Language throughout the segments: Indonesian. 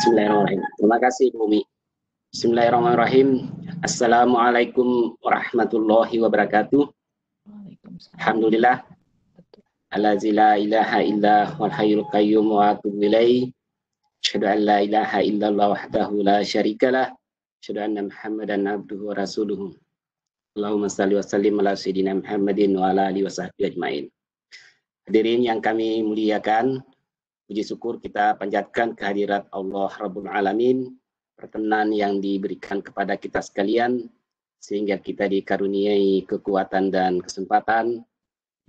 Bismillahirrahmanirrahim. Terima kasih Bu Umi. Bismillahirrahmanirrahim. Assalamualaikum warahmatullahi wabarakatuh. Alhamdulillah. Allazi la ilaha illa wal hayyul qayyum wa atubu ilaih. Asyhadu an la ilaha illallah wahdahu la syarikalah. Asyhadu anna Muhammadan abduhu wa rasuluhu. Allahumma shalli wa sallim ala sayyidina Muhammadin wa ala alihi wa sahbihi ajmain. Hadirin yang kami muliakan, puji syukur kita panjatkan kehadirat Allah Rabbul Alamin, perkenan yang diberikan kepada kita sekalian, sehingga kita dikaruniai kekuatan dan kesempatan,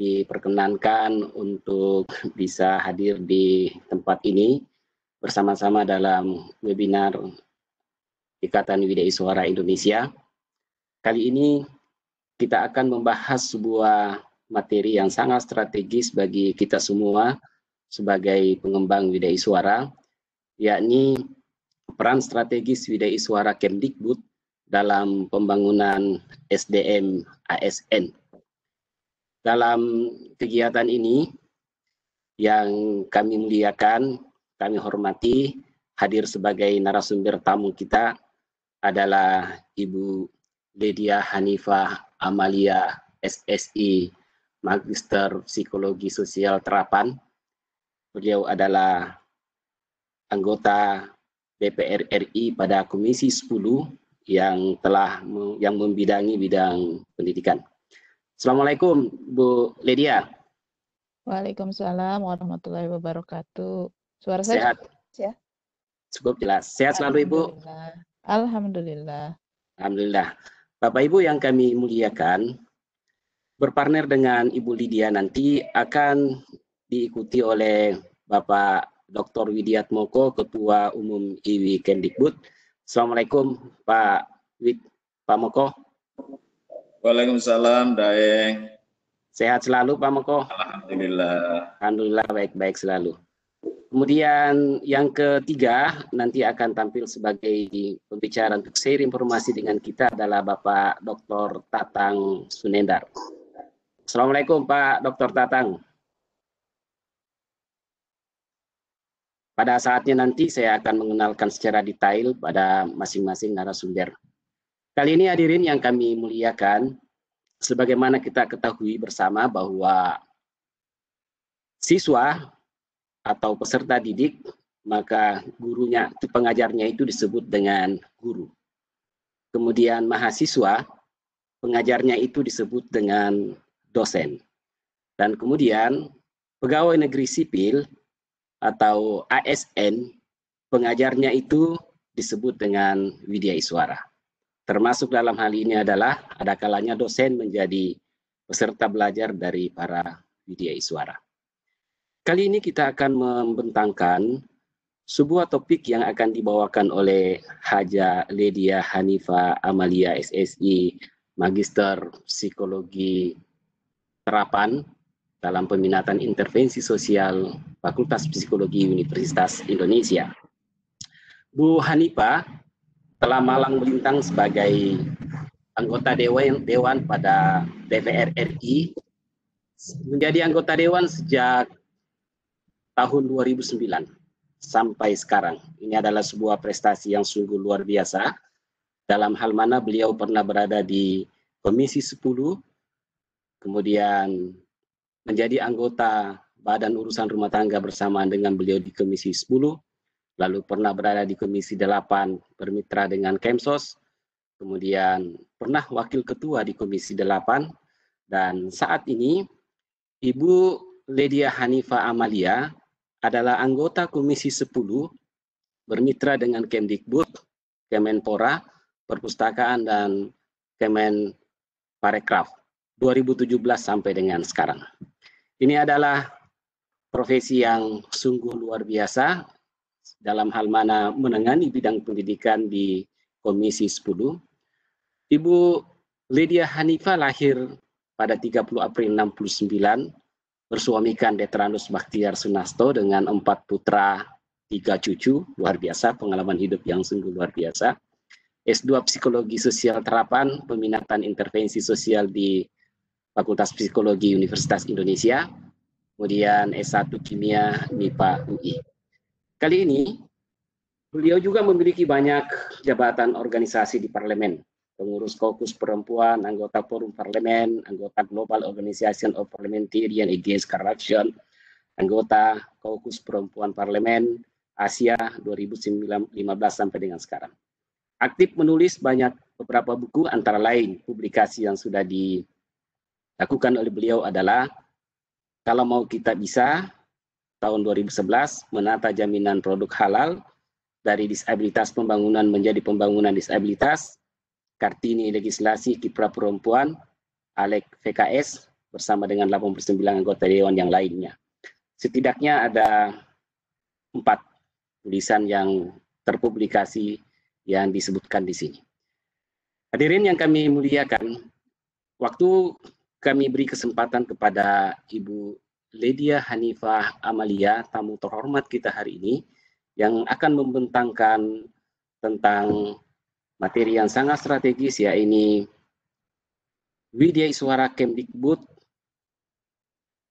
diperkenankan untuk bisa hadir di tempat ini, bersama-sama dalam webinar Ikatan Widya Suara Indonesia. Kali ini kita akan membahas sebuah materi yang sangat strategis bagi kita semua sebagai pengembang Widya Suara, yakni peran strategis Widya Suara Kemdikbud dalam pembangunan SDM ASN. Dalam kegiatan ini yang kami muliakan, kami hormati, hadir sebagai narasumber tamu kita adalah Ibu Ledia Hanifah Amalia SSI, Magister Psikologi Sosial Terapan. Beliau adalah anggota DPR RI pada Komisi 10 yang membidangi bidang pendidikan. Assalamualaikum Bu Ledia. Waalaikumsalam warahmatullahi wabarakatuh. Suara saya sehat? Ya? Cukup jelas. Sehat selalu Ibu? Alhamdulillah. Alhamdulillah. Bapak Ibu yang kami muliakan, berpartner dengan Ibu Lydia nanti akan diikuti oleh Bapak Dr. Widiatmoko, Ketua Umum IWI Kemdikbud. Assalamualaikum Pak Moko. Waalaikumsalam Daeng. Sehat selalu Pak Moko? Alhamdulillah. Alhamdulillah baik-baik selalu. Kemudian yang ketiga nanti akan tampil sebagai pembicara untuk share informasi dengan kita adalah Bapak Dr. Tatang Sunendar. Assalamualaikum Pak Dr. Tatang. Pada saatnya nanti saya akan mengenalkan secara detail pada masing-masing narasumber. Kali ini hadirin yang kami muliakan, sebagaimana kita ketahui bersama bahwa siswa atau peserta didik, maka gurunya, pengajarnya itu disebut dengan guru. Kemudian mahasiswa, pengajarnya itu disebut dengan dosen. Dan kemudian pegawai negeri sipil atau ASN, pengajarnya itu disebut dengan Widya Iswara. Termasuk dalam hal ini adalah ada kalanya dosen menjadi peserta belajar dari para Widya Iswara. Kali ini kita akan membentangkan sebuah topik yang akan dibawakan oleh Haja Ledia Hanifah Amalia SSI, Magister Psikologi Terapan dalam peminatan intervensi sosial Fakultas Psikologi Universitas Indonesia. Bu Hanifah telah malang melintang sebagai anggota Dewan pada DPR RI, menjadi anggota Dewan sejak tahun 2009 sampai sekarang. Ini adalah sebuah prestasi yang sungguh luar biasa, dalam hal mana beliau pernah berada di Komisi 10, kemudian menjadi anggota Badan Urusan Rumah Tangga bersamaan dengan beliau di Komisi 10, lalu pernah berada di Komisi 8 bermitra dengan Kemsos, kemudian pernah wakil ketua di Komisi 8, dan saat ini Ibu Ledia Hanifah Amalia adalah anggota Komisi 10 bermitra dengan Kemdikbud, Kemenpora, Perpustakaan, dan Kemenparekraf 2017 sampai dengan sekarang. Ini adalah profesi yang sungguh luar biasa dalam hal mana menangani bidang pendidikan di Komisi 10. Ibu Ledia Hanifah lahir pada 30 April 69, bersuamikan Detranus Bakhtiar Sunasto dengan 4 putra, 3 cucu, luar biasa, pengalaman hidup yang sungguh luar biasa. S2 Psikologi Sosial Terapan, peminatan intervensi sosial di Fakultas Psikologi Universitas Indonesia, kemudian S1 Kimia MIPA UI. Kali ini Beliau juga memiliki banyak jabatan organisasi di parlemen, pengurus Caucus Perempuan, anggota Forum Parlemen, anggota Global Organization of Parliamentarians Against Corruption, anggota Caucus Perempuan Parlemen Asia 2015 sampai dengan sekarang. Aktif menulis beberapa buku, antara lain publikasi yang sudah dilakukan oleh beliau adalah Kalau Mau Kita Bisa, tahun 2011, menata jaminan produk halal, dari disabilitas pembangunan menjadi pembangunan disabilitas, Kartini Legislasi Kiprah Perempuan, ALEK VKS, bersama dengan 89 anggota Dewan yang lainnya. Setidaknya ada 4 tulisan yang terpublikasi yang disebutkan di sini. Hadirin yang kami muliakan, waktu kami beri kesempatan kepada Ibu Ledia Hanifah Amalia, tamu terhormat kita hari ini, yang akan membentangkan tentang materi yang sangat strategis, yaitu Widya Iswara Kemdikbud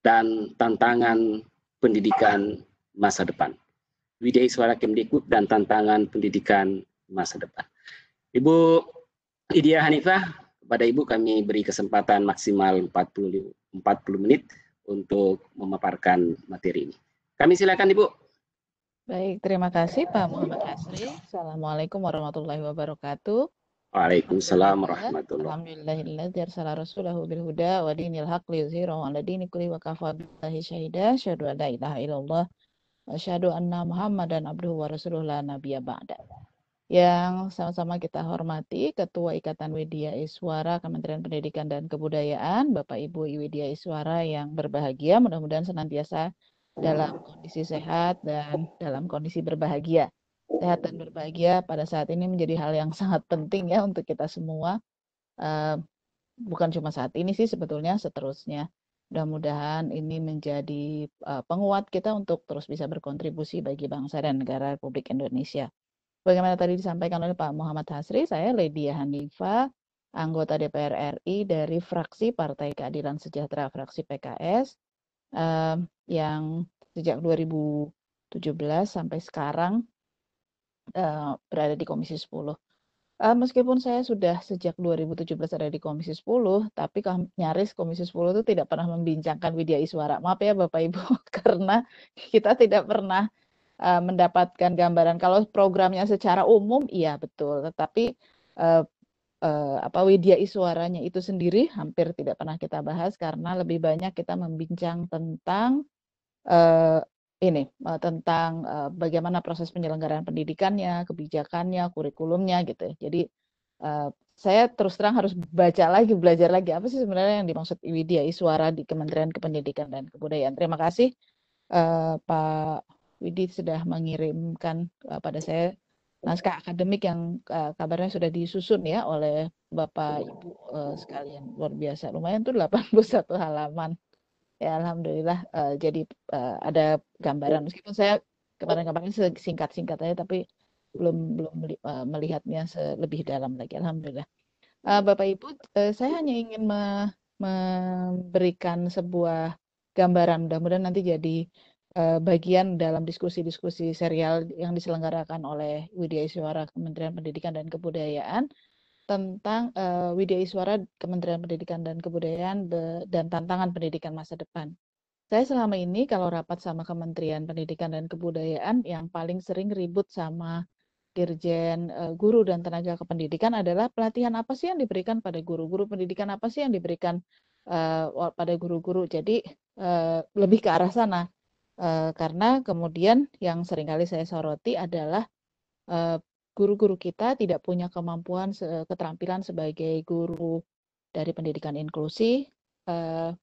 dan tantangan pendidikan masa depan. Widya Iswara Kemdikbud dan tantangan pendidikan masa depan. Ibu Ledia Hanifah, kepada Ibu kami beri kesempatan maksimal 40 menit untuk memaparkan materi ini. Kami silakan Ibu. Baik, terima kasih Pak Muhammad Hasri. Assalamualaikum warahmatullahi wabarakatuh. Waalaikumsalam warahmatullahi Alhamdulillahilladzi arsala rasulahu bil huda wa dinil haqq liyuzhirahu 'ala dini kulli wa kafa billahi syahida. Asyhadu an la ilaha illallah wa asyhadu anna Muhammadan abduhu wa rasuluhu la nabiyya ba'da. Yang sama-sama kita hormati Ketua Ikatan Widya Iswara Kementerian Pendidikan dan Kebudayaan, Bapak Ibu Widya Iswara yang berbahagia, mudah-mudahan senantiasa dalam kondisi sehat dan dalam kondisi berbahagia. Sehat dan berbahagia pada saat ini menjadi hal yang sangat penting ya untuk kita semua. Bukan cuma saat ini sih, sebetulnya seterusnya. Mudah-mudahan ini menjadi penguat kita untuk terus bisa berkontribusi bagi bangsa dan negara Republik Indonesia. Bagaimana tadi disampaikan oleh Pak Muhammad Hasri, saya Ledia Hanifah, anggota DPR RI dari fraksi Partai Keadilan Sejahtera, fraksi PKS, yang sejak 2017 sampai sekarang berada di Komisi 10. Meskipun saya sudah sejak 2017 ada di Komisi 10, tapi nyaris Komisi 10 itu tidak pernah membincangkan Widya Iswara. Maaf ya Bapak Ibu, karena kita tidak pernah mendapatkan gambaran. Kalau programnya secara umum, iya betul. Tetapi Widya Iswaranya itu sendiri hampir tidak pernah kita bahas karena lebih banyak kita membincang tentang bagaimana proses penyelenggaraan pendidikannya, kebijakannya, kurikulumnya gitu. Jadi saya terus terang harus belajar lagi apa sih sebenarnya yang dimaksud Widya Iswara di Kementerian Pendidikan dan Kebudayaan. Terima kasih Pak Widi sudah mengirimkan pada saya naskah akademik yang kabarnya sudah disusun ya oleh Bapak Ibu sekalian. Luar biasa, lumayan tuh 81 halaman. Ya alhamdulillah, jadi ada gambaran, meskipun saya kemarin-kemarin singkat-singkat aja, tapi belum melihatnya lebih dalam lagi. Alhamdulillah. Bapak Ibu, saya hanya ingin memberikan sebuah gambaran, mudah-mudahan nanti jadi bagian dalam diskusi-diskusi serial yang diselenggarakan oleh Widya Iswara Kementerian Pendidikan dan Kebudayaan tentang Widya Iswara Kementerian Pendidikan dan Kebudayaan dan tantangan pendidikan masa depan. Saya selama ini kalau rapat sama Kementerian Pendidikan dan Kebudayaan yang paling sering ribut sama Dirjen Guru dan Tenaga Kependidikan adalah pelatihan apa sih yang diberikan pada guru-guru, pendidikan apa sih yang diberikan pada guru-guru. Jadi lebih ke arah sana. Karena kemudian yang seringkali saya soroti adalah guru-guru kita tidak punya kemampuan keterampilan sebagai guru dari pendidikan inklusi,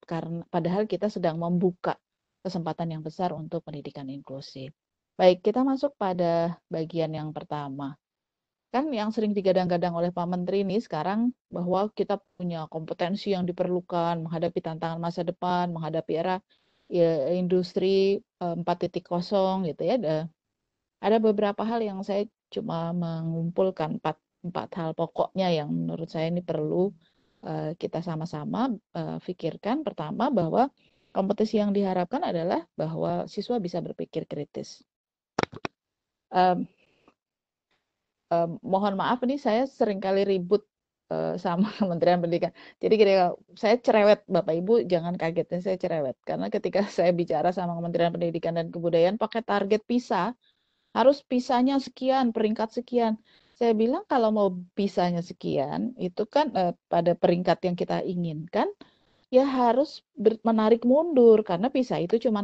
karena padahal kita sedang membuka kesempatan yang besar untuk pendidikan inklusi. Baik, kita masuk pada bagian yang pertama. Kan yang sering digadang-gadang oleh Pak Menteri ini sekarang bahwa kita punya kompetensi yang diperlukan menghadapi tantangan masa depan, menghadapi era industri 4.0 gitu ya. Ada beberapa hal yang saya cuma mengumpulkan empat hal pokoknya yang menurut saya ini perlu kita sama-sama pikirkan. Pertama, bahwa kompetensi yang diharapkan adalah bahwa siswa bisa berpikir kritis. mohon maaf nih saya seringkali ribut sama Kementerian Pendidikan. Jadi saya cerewet, Bapak Ibu jangan kagetin saya cerewet. Karena ketika saya bicara sama Kementerian Pendidikan dan Kebudayaan pakai target PISA, harus PISA-nya sekian, peringkat sekian. Saya bilang kalau mau PISA-nya sekian, itu kan pada peringkat yang kita inginkan, ya harus menarik mundur karena PISA itu cuma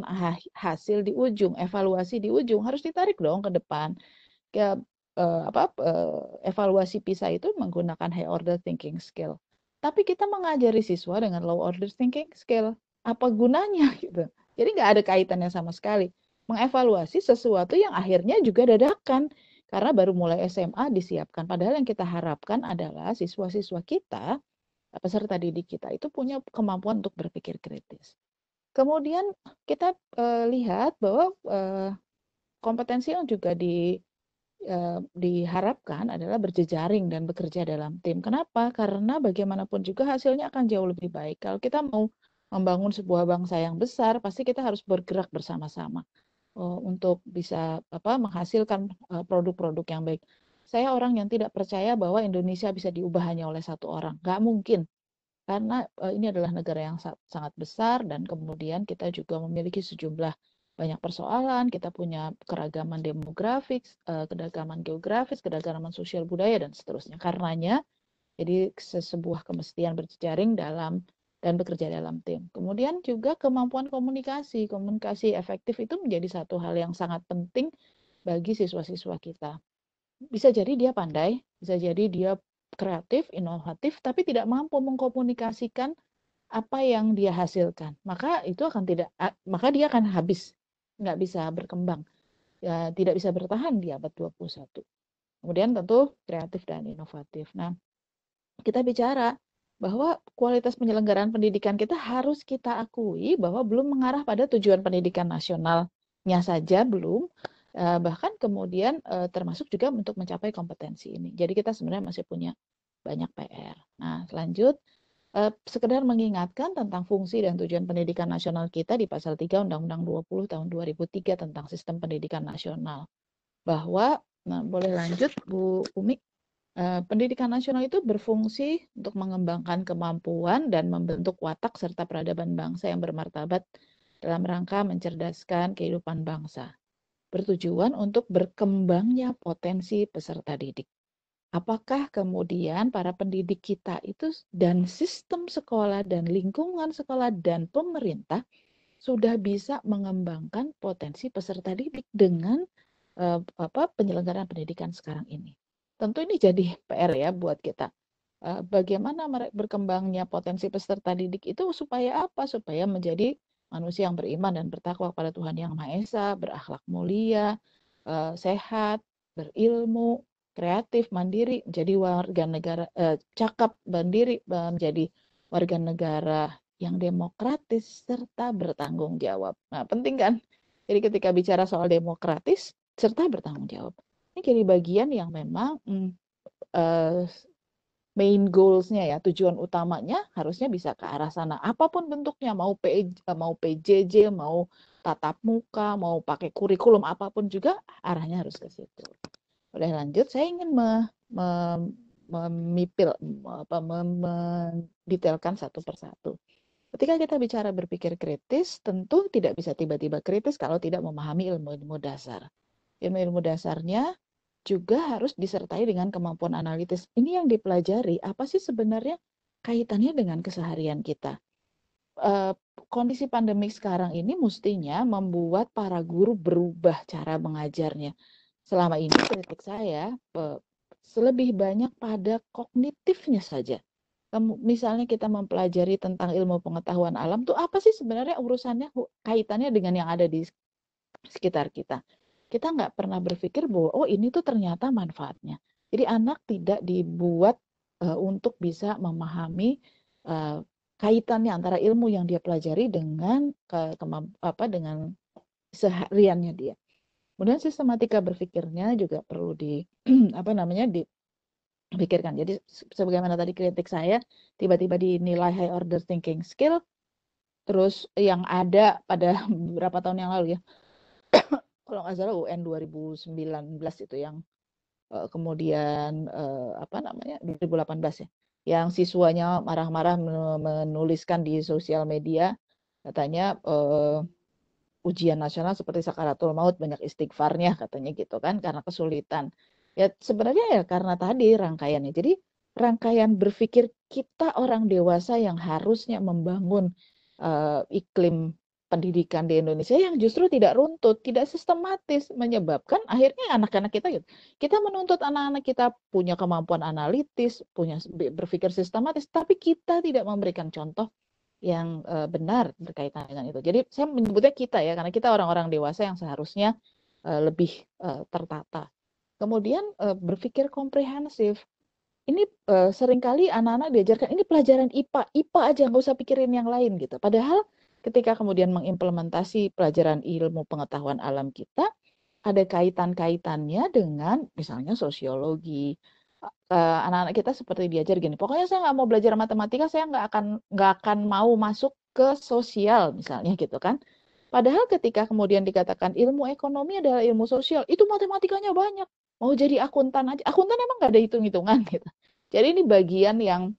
hasil di ujung, evaluasi di ujung, harus ditarik dong ke depan. Ya, evaluasi PISA itu menggunakan high order thinking skill. Tapi kita mengajari siswa dengan low order thinking skill. Apa gunanya gitu? Jadi nggak ada kaitannya sama sekali. Mengevaluasi sesuatu yang akhirnya juga dadakan. Karena baru mulai SMA disiapkan. Padahal yang kita harapkan adalah siswa-siswa kita, peserta didik kita itu punya kemampuan untuk berpikir kritis. Kemudian kita lihat bahwa kompetensi yang juga diharapkan adalah berjejaring dan bekerja dalam tim. Kenapa? Karena bagaimanapun juga hasilnya akan jauh lebih baik. Kalau kita mau membangun sebuah bangsa yang besar, pasti kita harus bergerak bersama-sama untuk bisa menghasilkan produk-produk yang baik. Saya orang yang tidak percaya bahwa Indonesia bisa diubah hanya oleh satu orang. Nggak mungkin. Karena ini adalah negara yang sangat besar dan kemudian kita juga memiliki sejumlah banyak persoalan, kita punya keragaman demografis, keragaman geografis, keragaman sosial budaya dan seterusnya. Karenanya jadi sebuah kemestian berjejaring dan bekerja dalam tim. Kemudian juga kemampuan komunikasi efektif itu menjadi satu hal yang sangat penting bagi siswa-siswa kita. Bisa jadi dia pandai, bisa jadi dia kreatif, inovatif, tapi tidak mampu mengkomunikasikan apa yang dia hasilkan. Maka dia akan habis, nggak bisa berkembang, ya, tidak bisa bertahan di abad 21. Kemudian tentu kreatif dan inovatif. Nah, kita bicara bahwa kualitas penyelenggaraan pendidikan kita harus kita akui bahwa belum mengarah pada tujuan pendidikan nasionalnya saja belum, bahkan kemudian termasuk juga untuk mencapai kompetensi ini. Jadi kita sebenarnya masih punya banyak PR. Nah, lanjut, sekedar mengingatkan tentang fungsi dan tujuan pendidikan nasional kita di pasal 3 Undang-Undang 20 tahun 2003 tentang sistem pendidikan nasional. Bahwa, boleh lanjut Bu Umi. Pendidikan nasional itu berfungsi untuk mengembangkan kemampuan dan membentuk watak serta peradaban bangsa yang bermartabat dalam rangka mencerdaskan kehidupan bangsa. Bertujuan untuk berkembangnya potensi peserta didik. Apakah kemudian para pendidik kita itu dan sistem sekolah dan lingkungan sekolah dan pemerintah sudah bisa mengembangkan potensi peserta didik dengan penyelenggaraan pendidikan sekarang ini? Tentu ini jadi PR ya buat kita. Bagaimana berkembangnya potensi peserta didik itu supaya apa? Supaya menjadi manusia yang beriman dan bertakwa pada Tuhan Yang Maha Esa, berakhlak mulia, sehat, berilmu, kreatif, mandiri, menjadi warga negara cakap, mandiri, menjadi warga negara yang demokratis serta bertanggung jawab. Nah, penting kan? Jadi ketika bicara soal demokratis serta bertanggung jawab, ini jadi bagian yang memang main goals-nya ya, tujuan utamanya harusnya bisa ke arah sana. Apapun bentuknya, mau PJJ, mau tatap muka, mau pakai kurikulum apapun juga arahnya harus ke situ. Boleh lanjut, saya ingin mendetailkan satu persatu. Ketika kita bicara berpikir kritis, tentu tidak bisa tiba-tiba kritis kalau tidak memahami ilmu-ilmu dasar. Ilmu-ilmu dasarnya juga harus disertai dengan kemampuan analitis. Ini yang dipelajari, apa sih sebenarnya kaitannya dengan keseharian kita. Kondisi pandemik sekarang ini mestinya membuat para guru berubah cara mengajarnya. Selama ini kritik saya selebih banyak pada kognitifnya saja. Misalnya kita mempelajari tentang ilmu pengetahuan alam tuh apa sih sebenarnya urusannya, kaitannya dengan yang ada di sekitar kita. Kita nggak pernah berpikir bahwa ini tuh ternyata manfaatnya. Jadi anak tidak dibuat untuk bisa memahami kaitannya antara ilmu yang dia pelajari dengan dengan sehariannya dia. Kemudian sistematika berpikirnya juga perlu dipikirkan. Jadi sebagaimana tadi kritik saya, tiba-tiba dinilai high order thinking skill, terus yang ada pada beberapa tahun yang lalu ya, kalau nggak salah UN 2019 itu yang kemudian 2018 ya, yang siswanya marah-marah menuliskan di sosial media katanya ujian nasional seperti sakaratul maut, banyak istighfarnya katanya gitu kan karena kesulitan. Ya sebenarnya ya karena tadi rangkaiannya. Jadi rangkaian berpikir kita orang dewasa yang harusnya membangun iklim pendidikan di Indonesia yang justru tidak runtut, tidak sistematis, menyebabkan akhirnya anak-anak kita gitu. Kita menuntut anak-anak kita punya kemampuan analitis, punya berpikir sistematis, tapi kita tidak memberikan contoh yang benar berkaitan dengan itu. Jadi saya menyebutnya kita ya, karena kita orang-orang dewasa yang seharusnya lebih tertata. Kemudian berpikir komprehensif. Ini seringkali anak-anak diajarkan ini pelajaran IPA, IPA aja nggak usah pikirin yang lain gitu. Padahal ketika kemudian mengimplementasi pelajaran ilmu pengetahuan alam kita, ada kaitan-kaitannya dengan misalnya sosiologi. Anak-anak kita seperti diajar gini, pokoknya saya nggak mau belajar matematika, saya nggak akan mau masuk ke sosial misalnya gitu kan. Padahal ketika kemudian dikatakan ilmu ekonomi adalah ilmu sosial, itu matematikanya banyak. Mau jadi akuntan aja, akuntan emang nggak ada hitung-hitungan gitu. Jadi ini bagian yang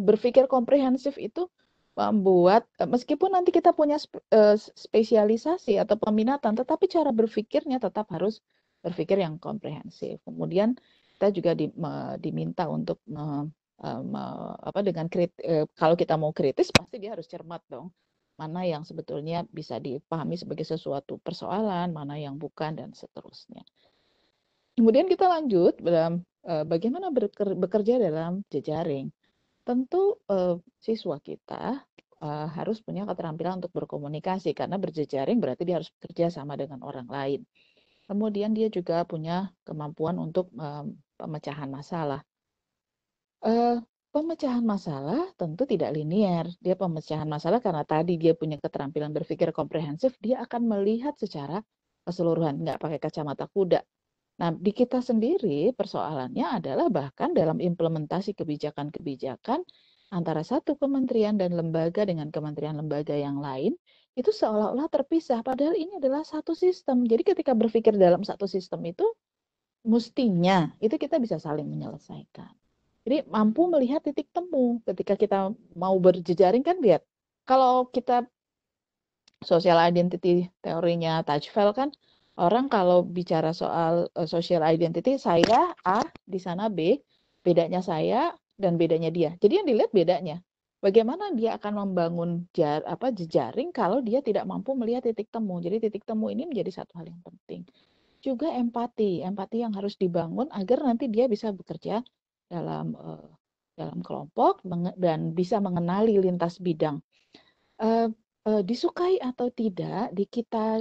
berpikir komprehensif itu membuat meskipun nanti kita punya spesialisasi atau peminatan, tetapi cara berpikirnya tetap harus berpikir yang komprehensif. Kemudian kita juga diminta untuk kalau kita mau kritis pasti dia harus cermat dong. Mana yang sebetulnya bisa dipahami sebagai sesuatu persoalan, mana yang bukan dan seterusnya. Kemudian kita lanjut dalam bagaimana bekerja dalam jejaring. Tentu siswa kita harus punya keterampilan untuk berkomunikasi karena berjejaring berarti dia harus bekerja sama dengan orang lain. Kemudian dia juga punya kemampuan untuk pemecahan masalah. Pemecahan masalah tentu tidak linier. Dia pemecahan masalah karena tadi dia punya keterampilan berpikir komprehensif, dia akan melihat secara keseluruhan, nggak pakai kacamata kuda. Nah, di kita sendiri persoalannya adalah bahkan dalam implementasi kebijakan-kebijakan antara satu kementerian dan lembaga dengan kementerian lembaga yang lain, itu seolah-olah terpisah. Padahal ini adalah satu sistem. Jadi ketika berpikir dalam satu sistem itu, mestinya itu kita bisa saling menyelesaikan. Jadi mampu melihat titik temu. Ketika kita mau berjejaring kan lihat, kalau kita social identity teorinya Tajfel kan, orang kalau bicara soal social identity, saya A, di sana B, bedanya saya dan bedanya dia. Jadi yang dilihat bedanya. Bagaimana dia akan membangun jejaring kalau dia tidak mampu melihat titik temu. Jadi titik temu ini menjadi satu hal yang penting. Juga empati yang harus dibangun agar nanti dia bisa bekerja dalam kelompok dan bisa mengenali lintas bidang. Disukai atau tidak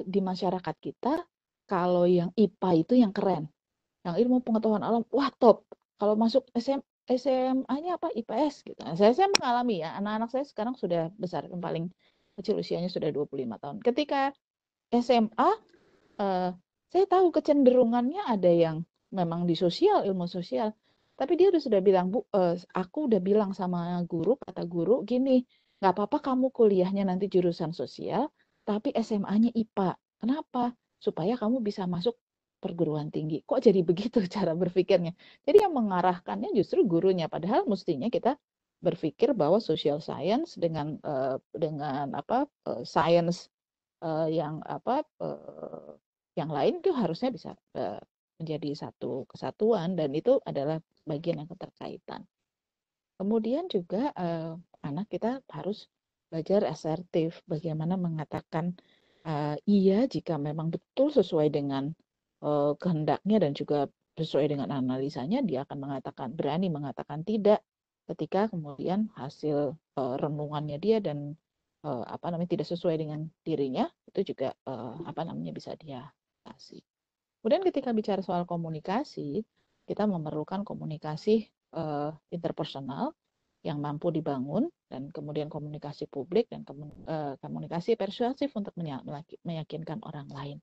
di masyarakat kita, kalau yang IPA itu yang keren, yang ilmu pengetahuan alam, wah top. Kalau masuk SMA-nya IPS gitu. Nah, saya mengalami ya, anak-anak saya sekarang sudah besar, yang paling kecil usianya sudah 25 tahun. Ketika SMA, saya tahu kecenderungannya ada yang memang di sosial, ilmu sosial. Tapi dia sudah bilang, Bu, aku udah bilang sama guru, kata guru gini, nggak apa-apa kamu kuliahnya nanti jurusan sosial, tapi SMA-nya IPA. Kenapa? Supaya kamu bisa masuk perguruan tinggi. Kok jadi begitu cara berpikirnya? Jadi yang mengarahkannya justru gurunya. Padahal mestinya kita berpikir bahwa social science dengan science yang lain itu harusnya bisa menjadi satu kesatuan dan itu adalah bagian yang keterkaitan. Kemudian juga anak kita harus belajar asertif, bagaimana mengatakan iya jika memang betul sesuai dengan kehendaknya dan juga sesuai dengan analisanya, dia akan berani mengatakan tidak ketika kemudian hasil renungannya dia dan tidak sesuai dengan dirinya, itu juga bisa dia atasi. Kemudian ketika bicara soal komunikasi, kita memerlukan komunikasi interpersonal yang mampu dibangun, dan kemudian komunikasi publik dan komunikasi persuasif untuk meyakinkan orang lain.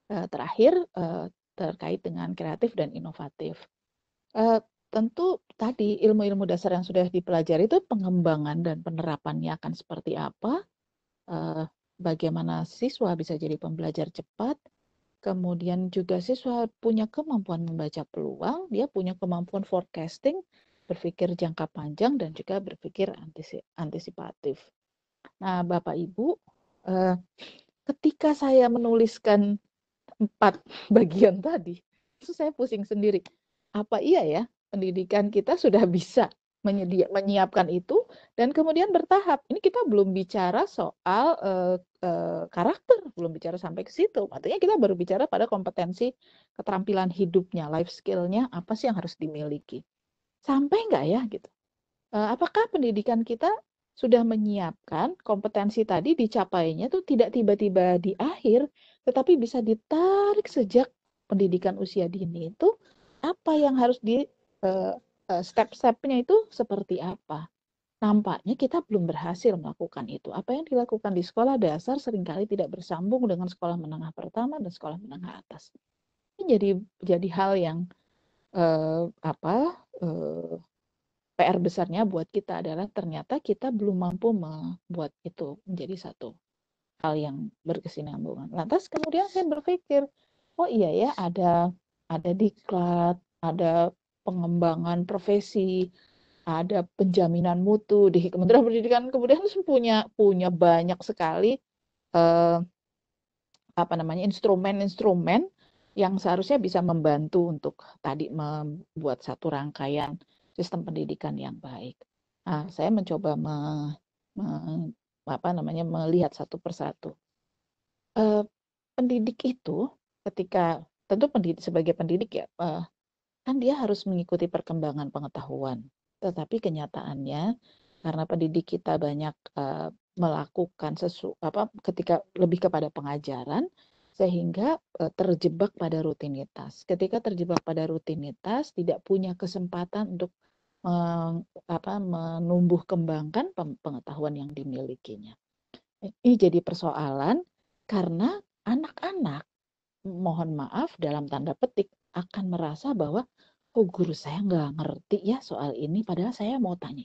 Terakhir, terkait dengan kreatif dan inovatif. Tentu tadi ilmu-ilmu dasar yang sudah dipelajari itu pengembangan dan penerapannya akan seperti apa, bagaimana siswa bisa jadi pembelajar cepat, kemudian juga siswa punya kemampuan membaca peluang, dia punya kemampuan forecasting, berpikir jangka panjang, dan juga berpikir antisipatif. Nah, Bapak Ibu, ketika saya menuliskan 4 bagian tadi, itu saya pusing sendiri. Apa iya ya, pendidikan kita sudah bisa menyiapkan itu dan kemudian bertahap. Ini kita belum bicara soal karakter, belum bicara sampai ke situ. Artinya kita baru bicara pada kompetensi keterampilan hidupnya, life skill-nya, apa sih yang harus dimiliki. Sampai nggak ya gitu? Apakah pendidikan kita sudah menyiapkan kompetensi tadi dicapainya tuh tidak tiba-tiba di akhir, tetapi bisa ditarik sejak pendidikan usia dini itu apa yang harus di step-stepnya itu seperti apa? Nampaknya kita belum berhasil melakukan itu. Apa yang dilakukan di sekolah dasar seringkali tidak bersambung dengan sekolah menengah pertama dan sekolah menengah atas. Ini jadi hal yang PR besarnya buat kita adalah ternyata kita belum mampu membuat itu menjadi satu hal yang berkesinambungan. Lantas kemudian saya berpikir, oh iya ya ada diklat, ada pengembangan profesi, ada penjaminan mutu di Kementerian Pendidikan, kemudian punya banyak sekali instrumen-instrumen yang seharusnya bisa membantu untuk tadi membuat satu rangkaian sistem pendidikan yang baik. Nah, saya mencoba melihat satu persatu. Pendidik itu ketika tentu sebagai pendidik ya kan dia harus mengikuti perkembangan pengetahuan. Tetapi kenyataannya karena pendidik kita banyak melakukan ketika lebih kepada pengajaran sehingga terjebak pada rutinitas. Ketika terjebak pada rutinitas tidak punya kesempatan untuk menumbuh kembangkan pengetahuan yang dimilikinya. Ini jadi persoalan karena anak-anak, mohon maaf dalam tanda petik, akan merasa bahwa kok guru saya nggak ngerti ya soal ini, padahal saya mau tanya.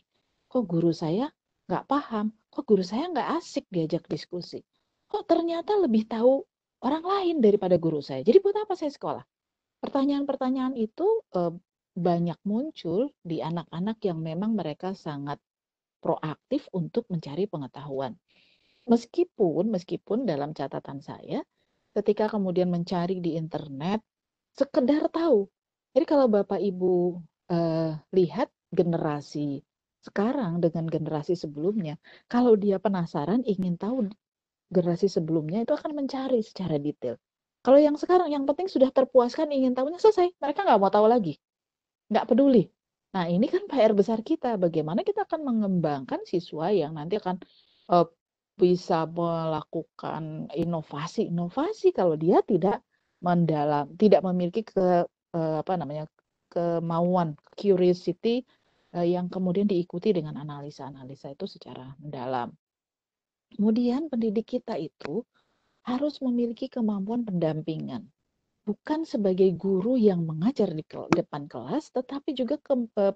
Kok guru saya nggak paham, kok guru saya nggak asik diajak diskusi. Kok ternyata lebih tahu orang lain daripada guru saya. Jadi buat apa saya sekolah? Pertanyaan-pertanyaan itu banyak muncul di anak-anak yang memang mereka sangat proaktif untuk mencari pengetahuan. Meskipun dalam catatan saya, ketika kemudian mencari di internet, sekedar tahu. Jadi kalau Bapak Ibu lihat generasi sekarang dengan generasi sebelumnya, kalau dia penasaran ingin tahu generasi sebelumnya itu akan mencari secara detail. Kalau yang sekarang yang penting sudah terpuaskan ingin tahunya selesai, mereka nggak mau tahu lagi, nggak peduli. Nah ini kan PR besar kita, bagaimana kita akan mengembangkan siswa yang nanti akan bisa melakukan inovasi kalau dia tidak memiliki kemauan curiosity yang kemudian diikuti dengan analisa-analisa itu secara mendalam. Kemudian pendidik kita itu harus memiliki kemampuan pendampingan, bukan sebagai guru yang mengajar di depan kelas, tetapi juga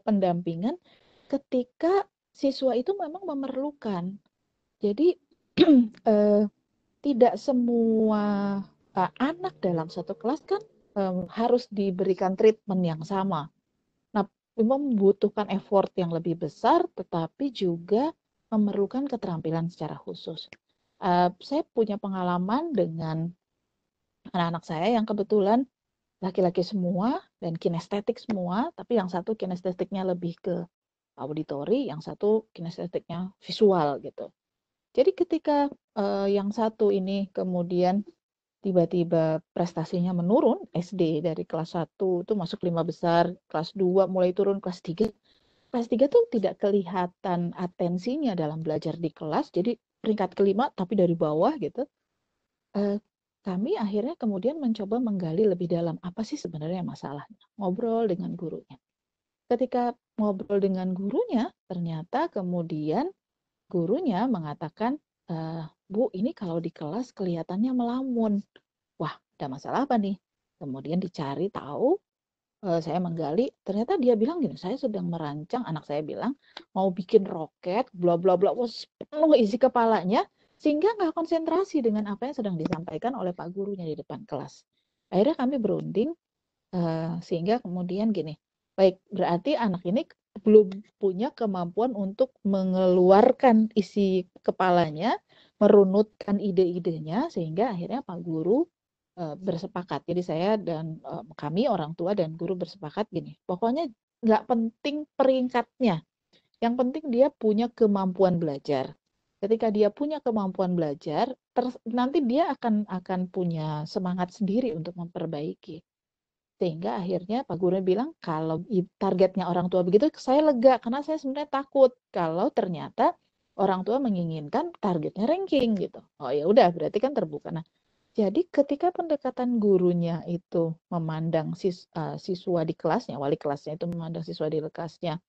pendampingan ketika siswa itu memang memerlukan. Jadi tidak semua anak dalam satu kelas kan harus diberikan treatment yang sama. Nah, membutuhkan effort yang lebih besar, tetapi juga memerlukan keterampilan secara khusus. Saya punya pengalaman dengan anak-anak saya yang kebetulan laki-laki semua dan kinestetik semua, tapi yang satu kinestetiknya lebih ke auditori, yang satu kinestetiknya visual gitu. Jadi ketika yang satu ini kemudian tiba-tiba prestasinya menurun, SD dari kelas 1 itu masuk 5 besar, kelas 2 mulai turun kelas 3. Kelas 3 tuh tidak kelihatan atensinya dalam belajar di kelas, jadi peringkat kelima tapi dari bawah gitu. Kami akhirnya kemudian mencoba menggali lebih dalam apa sih sebenarnya masalahnya, ngobrol dengan gurunya. Ketika ngobrol dengan gurunya, ternyata kemudian gurunya mengatakan, Bu, ini kalau di kelas kelihatannya melamun. Wah, ada masalah apa nih? Kemudian dicari tahu, saya menggali, ternyata dia bilang gini, saya sedang merancang, anak saya bilang, mau bikin roket, bla bla bla, penuh isi kepalanya, sehingga nggak konsentrasi dengan apa yang sedang disampaikan oleh Pak gurunya di depan kelas. Akhirnya kami berunding sehingga kemudian gini, baik berarti anak ini belum punya kemampuan untuk mengeluarkan isi kepalanya, merunutkan ide-idenya, sehingga akhirnya Pak Guru bersepakat. Jadi saya dan kami orang tua dan guru bersepakat gini, pokoknya nggak penting peringkatnya, yang penting dia punya kemampuan belajar. Ketika dia punya kemampuan belajar, nanti dia akan punya semangat sendiri untuk memperbaiki. Sehingga akhirnya Pak Guru bilang, kalau targetnya orang tua begitu, saya lega. Karena saya sebenarnya takut kalau ternyata orang tua menginginkan targetnya ranking gitu. Oh ya udah, berarti kan terbuka. Nah, jadi ketika pendekatan gurunya itu memandang siswa di kelasnya, wali kelasnya itu memandang siswa di kelasnya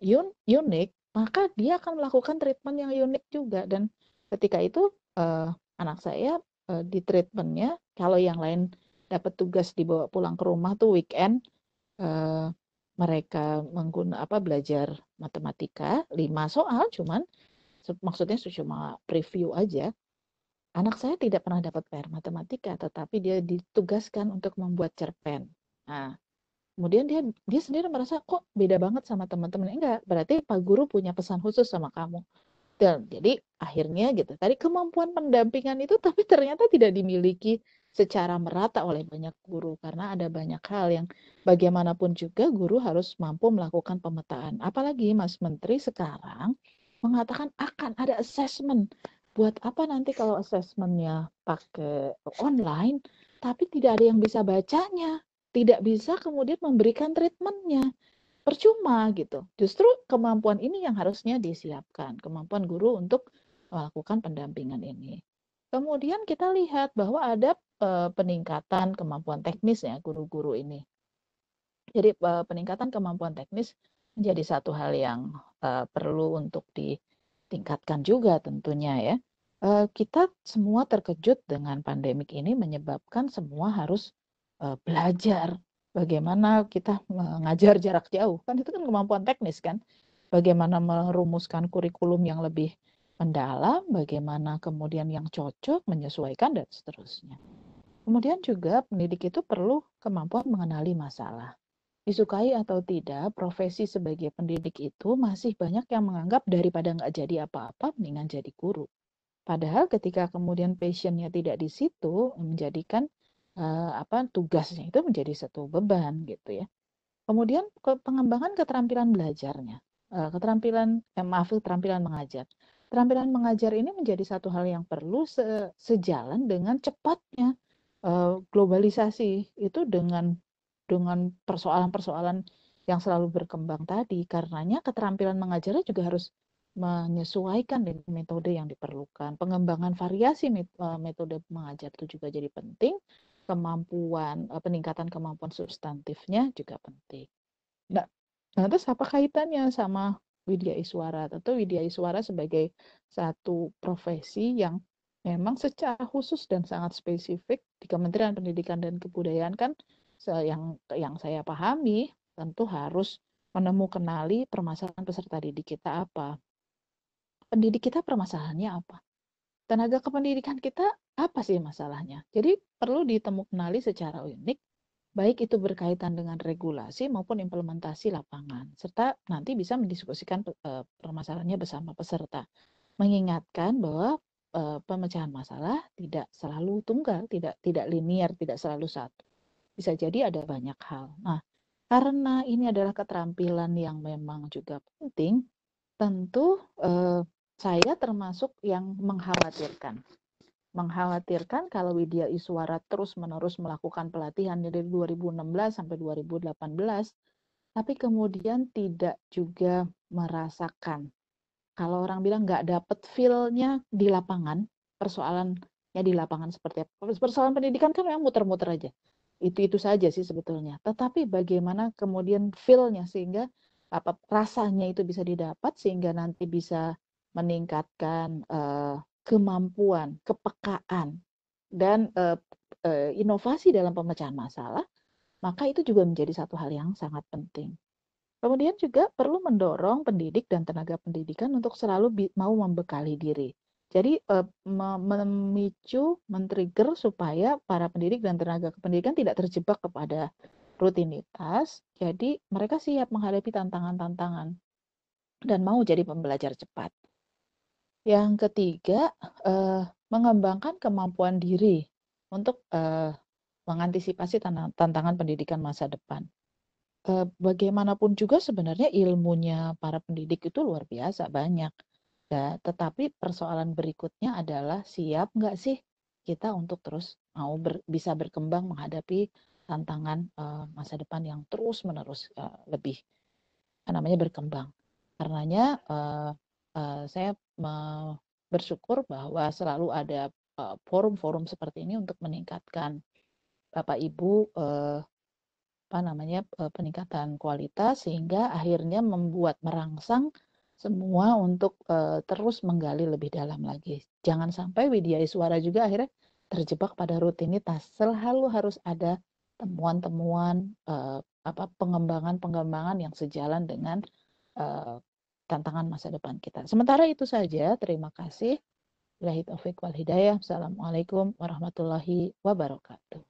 unik, maka dia akan melakukan treatment yang unik juga. Dan ketika itu anak saya di treatmentnya, kalau yang lain dapat tugas dibawa pulang ke rumah tuh weekend, mereka belajar matematika 5 soal, cuman maksudnya cuma preview aja. Anak saya tidak pernah dapat PR matematika, tetapi dia ditugaskan untuk membuat cerpen. Nah, kemudian dia sendiri merasa kok beda banget sama teman-teman. Enggak, berarti Pak Guru punya pesan khusus sama kamu. Dan jadi akhirnya gitu. Tadi kemampuan pendampingan itu tapi ternyata tidak dimiliki secara merata oleh banyak guru, karena ada banyak hal yang bagaimanapun juga guru harus mampu melakukan pemetaan. Apalagi Mas Menteri sekarang mengatakan akan ada assessment. Buat apa nanti kalau assessmentnya pakai online tapi tidak ada yang bisa bacanya, tidak bisa kemudian memberikan treatmentnya, percuma gitu. Justru kemampuan ini yang harusnya disiapkan, kemampuan guru untuk melakukan pendampingan ini. Kemudian kita lihat bahwa ada peningkatan kemampuan teknis ya guru-guru ini. Jadi peningkatan kemampuan teknis menjadi satu hal yang perlu untuk ditingkatkan juga tentunya ya. Kita semua terkejut dengan pandemik ini menyebabkan semua harus belajar bagaimana kita mengajar jarak jauh. Kan itu kan kemampuan teknis kan. Bagaimana merumuskan kurikulum yang lebih mendalam, bagaimana kemudian yang cocok, menyesuaikan, dan seterusnya. Kemudian juga pendidik itu perlu kemampuan mengenali masalah. Disukai atau tidak, profesi sebagai pendidik itu masih banyak yang menganggap daripada nggak jadi apa-apa, mendingan jadi guru. Padahal ketika kemudian passionnya tidak di situ, menjadikan tugasnya itu menjadi satu beban gitu ya. Kemudian pengembangan keterampilan belajarnya, keterampilan mengajar. Keterampilan mengajar ini menjadi satu hal yang perlu sejalan dengan cepatnya globalisasi itu dengan persoalan-persoalan yang selalu berkembang tadi. Karenanya keterampilan mengajarnya juga harus menyesuaikan dengan metode yang diperlukan. Pengembangan variasi metode mengajar itu juga jadi penting. Peningkatan kemampuan substantifnya juga penting. Nah, terus apa kaitannya sama Widya Iswara? Tentu Widya Iswara sebagai satu profesi yang memang secara khusus dan sangat spesifik di Kementerian Pendidikan dan Kebudayaan kan yang saya pahami tentu harus kenali permasalahan peserta didik kita apa. Pendidik kita permasalahannya apa? Tenaga kependidikan kita apa sih masalahnya? Jadi perlu kenali secara unik, baik itu berkaitan dengan regulasi maupun implementasi lapangan, serta nanti bisa mendiskusikan permasalahannya bersama peserta. Mengingatkan bahwa pemecahan masalah tidak selalu tunggal, tidak linear, tidak selalu satu. Bisa jadi ada banyak hal. Nah, karena ini adalah keterampilan yang memang juga penting, tentu saya termasuk yang mengkhawatirkan kalau Widya Iswara terus-menerus melakukan pelatihan dari 2016 sampai 2018, tapi kemudian tidak juga merasakan. Kalau orang bilang nggak dapet feel-nya di lapangan, persoalannya di lapangan seperti apa. Persoalan pendidikan kan memang muter-muter aja. Itu saja sih sebetulnya. Tetapi bagaimana kemudian feel-nya sehingga rasanya itu bisa didapat sehingga nanti bisa meningkatkan kemampuan, kepekaan, dan inovasi dalam pemecahan masalah, maka itu juga menjadi satu hal yang sangat penting. Kemudian juga perlu mendorong pendidik dan tenaga pendidikan untuk selalu mau membekali diri. Jadi memicu, men-trigger supaya para pendidik dan tenaga kependidikan tidak terjebak kepada rutinitas. Jadi mereka siap menghadapi tantangan-tantangan dan mau jadi pembelajar cepat. Yang ketiga, mengembangkan kemampuan diri untuk mengantisipasi tantangan pendidikan masa depan. Bagaimanapun juga sebenarnya ilmunya para pendidik itu luar biasa banyak. Ya, tetapi persoalan berikutnya adalah siap nggak sih kita untuk terus mau bisa berkembang menghadapi tantangan masa depan yang terus-menerus lebih berkembang. Karenanya saya bersyukur bahwa selalu ada forum-forum seperti ini untuk meningkatkan Bapak Ibu peningkatan kualitas sehingga akhirnya merangsang semua untuk terus menggali lebih dalam lagi. Jangan sampai Widya Iswara juga akhirnya terjebak pada rutinitas. Selalu harus ada temuan-temuan pengembangan-pengembangan yang sejalan dengan tantangan masa depan kita. Sementara itu saja, terima kasih. Billahi taufiq wal hidayah. Assalamualaikum warahmatullahi wabarakatuh.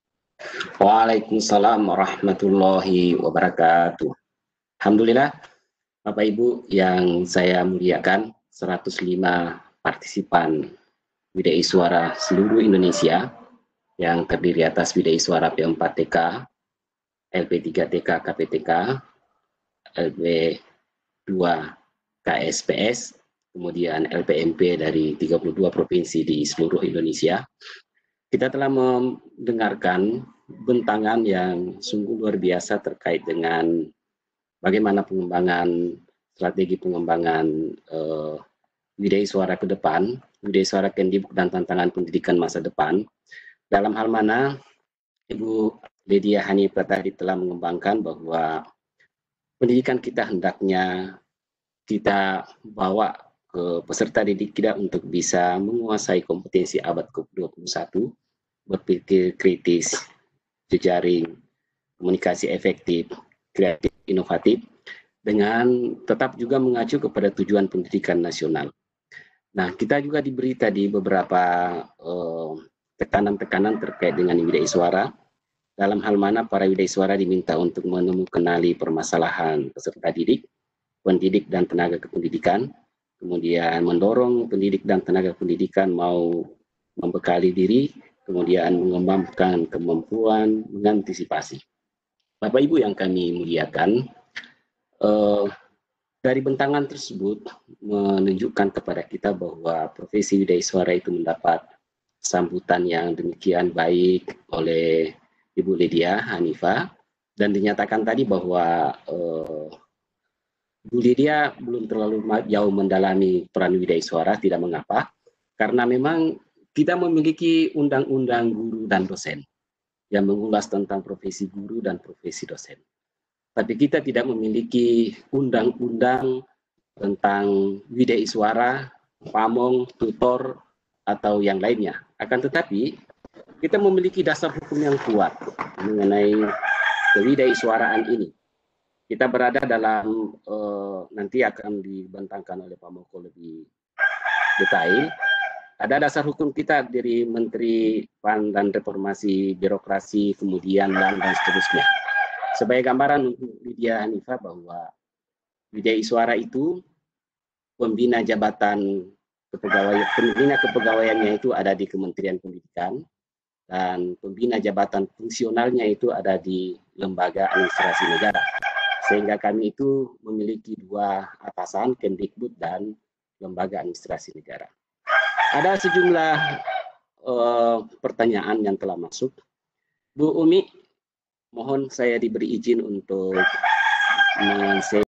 Waalaikumsalam warahmatullahi wabarakatuh. Alhamdulillah, Bapak Ibu yang saya muliakan, 105 partisipan Widya Iswara seluruh Indonesia yang terdiri atas Widya Iswara P4TK, LP3TK KPTK, LP2 KSPS, kemudian LPMP dari 32 provinsi di seluruh Indonesia. Kita telah mendengarkan bentangan yang sungguh luar biasa terkait dengan bagaimana strategi pengembangan Widya Iswara ke depan, Widya Iswara Kemdikbud dan tantangan pendidikan masa depan. Dalam hal mana Ibu Lydia Hanifah tadi telah mengembangkan bahwa pendidikan kita hendaknya kita bawa ke peserta didik kita untuk bisa menguasai kompetensi abad ke-21, berpikir kritis, jejaring, komunikasi efektif, kreatif, inovatif, dengan tetap juga mengacu kepada tujuan pendidikan nasional. Nah, kita juga diberi tadi beberapa tekanan-tekanan terkait dengan Widya Iswara, dalam hal mana para Widya Iswara diminta untuk mengenali permasalahan peserta didik, pendidik dan tenaga kependidikan, kemudian mendorong pendidik dan tenaga pendidikan mau membekali diri, kemudian mengembangkan kemampuan mengantisipasi. Bapak Ibu yang kami muliakan, dari bentangan tersebut menunjukkan kepada kita bahwa profesi Widya Iswara itu mendapat sambutan yang demikian baik oleh Ibu Lydia Hanifah, dan dinyatakan tadi bahwa Bu Lydia belum terlalu jauh mendalami peran Widya Iswara, tidak mengapa, karena memang kita memiliki undang-undang guru dan dosen yang mengulas tentang profesi guru dan profesi dosen. Tapi kita tidak memiliki undang-undang tentang Widya Iswara, pamong, tutor, atau yang lainnya. Akan tetapi, kita memiliki dasar hukum yang kuat mengenai kewidyaiswaraan ini. Kita berada dalam, nanti akan dibentangkan oleh Pak Moko lebih detail. Ada dasar hukum kita dari Menteri PAN dan Reformasi Birokrasi, kemudian dan seterusnya. Sebagai gambaran untuk Lydia Hanifah bahwa Widya Iswara itu pembina jabatan pembina kepegawaiannya itu ada di Kementerian Pendidikan, dan pembina jabatan fungsionalnya itu ada di Lembaga Administrasi Negara. Sehingga kami itu memiliki dua atasan, Kemdikbud dan Lembaga Administrasi Negara. Ada sejumlah pertanyaan yang telah masuk. Bu Umi, mohon saya diberi izin untuk